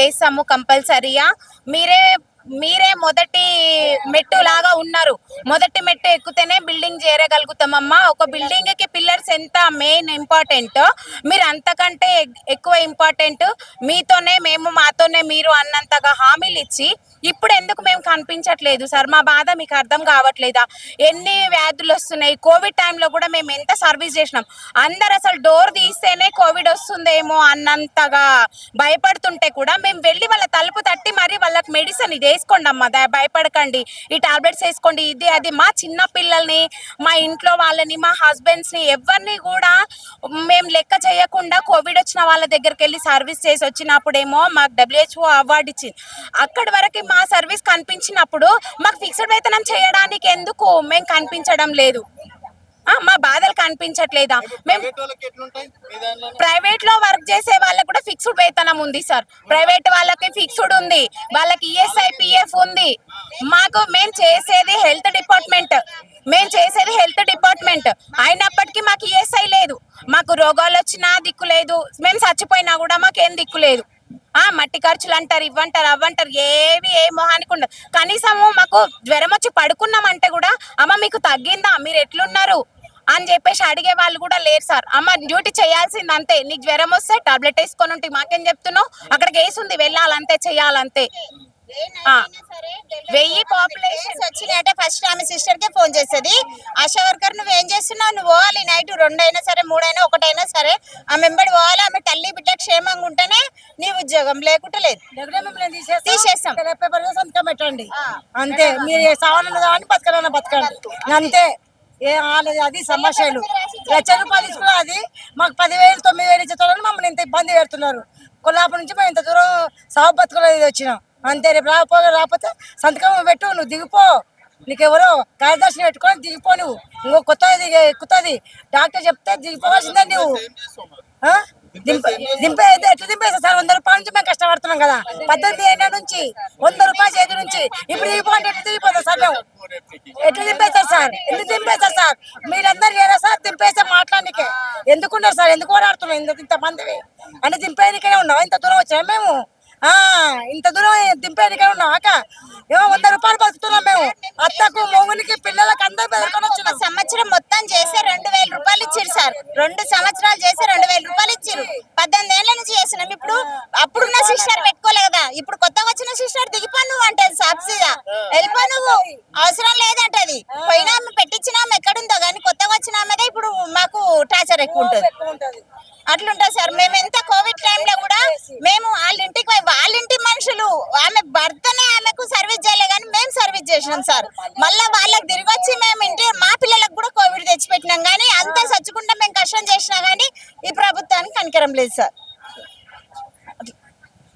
చేసాము కంపల్సరీగా. మీరే మీరే మొదటి మెట్టు లాగా ఉన్నారు. మొదటి మెట్టు ఎక్కుతేనే బిల్డింగ్ చేరగలుగుతామమ్మా. ఒక బిల్డింగ్ కి పిల్లర్స్ ఎంత మెయిన్ ఇంపార్టెంట్, మీరు అంతకంటే ఎక్కువ ఇంపార్టెంట్. మీతోనే మేము, మాతోనే మీరు అన్నంతగా హామీలు ఇచ్చి ఇప్పుడు ఎందుకు మేము కనిపించట్లేదు సార్? మా బాధ మీకు అర్థం కావట్లేదా? ఎన్ని వ్యాధులు వస్తున్నాయి. కోవిడ్ టైంలో కూడా మేము ఎంత సర్వీస్ చేసినాం. అందరు అసలు డోర్ తీస్తేనే కోవిడ్ వస్తుందేమో అన్నంతగా భయపడుతుంటే కూడా మేము వెళ్ళి వాళ్ళ తలుపు తట్టి మరి వాళ్ళకి మెడిసిన్ ఇది వేసుకోండి అమ్మా, భయపడకండి, ఈ టాబ్లెట్స్ వేసుకోండి, ఇది అది. మా చిన్న పిల్లల్ని, మా ఇంట్లో వాళ్ళని, మా హస్బెండ్స్ని ఎవరిని కూడా మేము లెక్క చేయకుండా కోవిడ్ వచ్చిన వాళ్ళ దగ్గరికి వెళ్ళి సర్వీస్ చేసి వచ్చినప్పుడేమో మాకు WHO అవార్డు ఇచ్చింది. అక్కడి వరకు మా సర్వీస్ కనిపించినప్పుడు మాకు ఫిక్స్డ్ వేతనం చేయడానికి ఎందుకు మేము కనిపించడం లేదు? మా బాధలు కనిపించట్లేదా? మేము ప్రైవేట్ లో వర్క్ చేసే వాళ్ళకి కూడా ఫిక్స్డ్ వేతనం ఉంది సార్. ప్రైవేట్ వాళ్ళకి ఫిక్స్డ్ ఉంది, వాళ్ళకి ESI PF ఉంది. మేము చేసేది హెల్త్ డిపార్ట్మెంట్ అయినప్పటికీ మాకు ESI లేదు. మాకు రోగాలు వచ్చినా దిక్కు లేదు, మేము చచ్చిపోయినా కూడా మాకేం దిక్కు లేదు. మట్టి ఖర్చులు అంటారు, ఇవ్వంటారు, అవ్వంటారు, ఏ మొహానికి ఉండదు. కనీసము మాకు జ్వరం వచ్చి పడుకున్నామంటే కూడా అమ్మ మీకు తగ్గిందా, మీరు ఎట్లున్నారు అని చెప్పేసి అడిగే వాళ్ళు కూడా లేరు సార్. అమ్మ డ్యూటీ చేయాల్సింది అంతే, నీకు జ్వరం వస్తే టాబ్లెట్ వేసుకొని ఉంటే మాకేం చెప్తున్నావు? అక్కడికి వేసింది వెళ్ళాలంతే, చెయ్యాలంతే. 1000 పాపులేషన్ వచ్చినాయంటే ఫస్ట్ ఆమె సిస్టర్ కే ఫోన్ చేస్తుంది, ఆశా వర్కర్ నువ్వు ఏం చేస్తున్నావు, నువ్వు పోవాలి, నైట్ 2 అయినా సరే 3 అయినా 1 అయినా సరే ఆమె వెంబడి పోవాలి. ఆమె తల్లి బిడ్డ క్షేమంగా ఉంటేనే నీ ఉద్యోగం, లేకుంటే లేదు, తీసేస్తాం. సంతకం పెట్టండి అంతే. మీరు సావనని బతకడన్నా బతకండి అంతే. ఏం ఆలేదు. అది సమస్యలు. 1,00,000 రూపాయలు తీసుకున్నా అది మాకు 10,000 9,000 ఇచ్చేతోళ్ళని మమ్మల్ని ఇంత ఇబ్బంది పెడుతున్నారు. కొల్లాపూర్ నుంచి మేము ఇంత దూరం సాగు బతుకులేదు వచ్చినాం అంతే. రేపు రాకపోతే సంతకం పెట్టు, నువ్వు దిగిపో, నీకెవరో కార్యదర్శిని పెట్టుకొని దిగిపో. నువ్వు ఇంకో కొత్తది ఎక్కుతుంది, డాక్టర్ చెప్తే దిగిపోవాల్సిందే నువ్వు. ఎట్లా దింపేస్తా సార్? 100 రూపాయల నుంచి మేము కష్టపడుతున్నాం కదా, 18 ఏళ్ళ నుంచి 100 రూపాయల చేతి నుంచి ఇప్పుడు దిగిపోతే ఎట్లా దిగిపోతాం సార్? మేము ఎట్లా దింపేస్తారు సార్? ఎందుకు దింపేస్తారు సార్? మీరందరూ లేరా సార్ దింపేస్తే మాట్లాడనికే? ఎందుకున్నారు సార్? ఎందుకు ఓడాడుతున్నాం ఇంతమంది? అంటే దింపేనికనే ఉన్నాం, ఇంత దూరం వచ్చాము మేము. ఇంత దూరం దింపేనికనే ఉన్నాం అక్క. ఏమో 100 రూపాయలు బతుకుతున్నాం మేము. అత్తకు మొగునికి పిల్లలకు అందరూ బెదరుకొని వచ్చిన సంవత్సరం మొత్తం చేస్తే 2,000 రూపాయలు ఇచ్చారు సార్. 2 సంవత్సరాలు చేస్తే 2,000 రూపాయలు ఇచ్చారు. 18 ఏళ్ల నుంచి చేస్తున్నాం. ఇప్పుడు అప్పుడున్న సిస్టర్ పెట్టుకోలే కదా, ఇప్పుడు కొత్తగా వచ్చిన సిస్టర్ దిగిపో నువ్వు అంటే సాక్షిగా వెళ్ళిపో, నువ్వు అవసరం లేదంటది. పోయినా పెట్టించినా ఎక్కడుందో కానీ కొత్తగా వచ్చిన ఆమెదే ఇప్పుడు మాకు టార్చర్ ఎక్కువ ఉంటుంది. అట్లుంటుంది సార్. మేము ఎంత కోవిడ్ టైంలో కూడా మేము వాళ్ళ ఇంటి మనుషులు, ఆమె భర్తనే ఆమెకు సర్వీస్ చేయలే కానీ మేము సర్వీస్ చేసినాం సార్. మళ్ళీ వాళ్ళకి తిరిగి వచ్చి మేము మా పిల్లలకు కూడా కోవిడ్ తెచ్చిపెట్టినాం కానీ అంతా చచ్చకుండా మేము కష్టం చేసినా కానీ ఈ ప్రభుత్వానికి కనికరం లేదు సార్.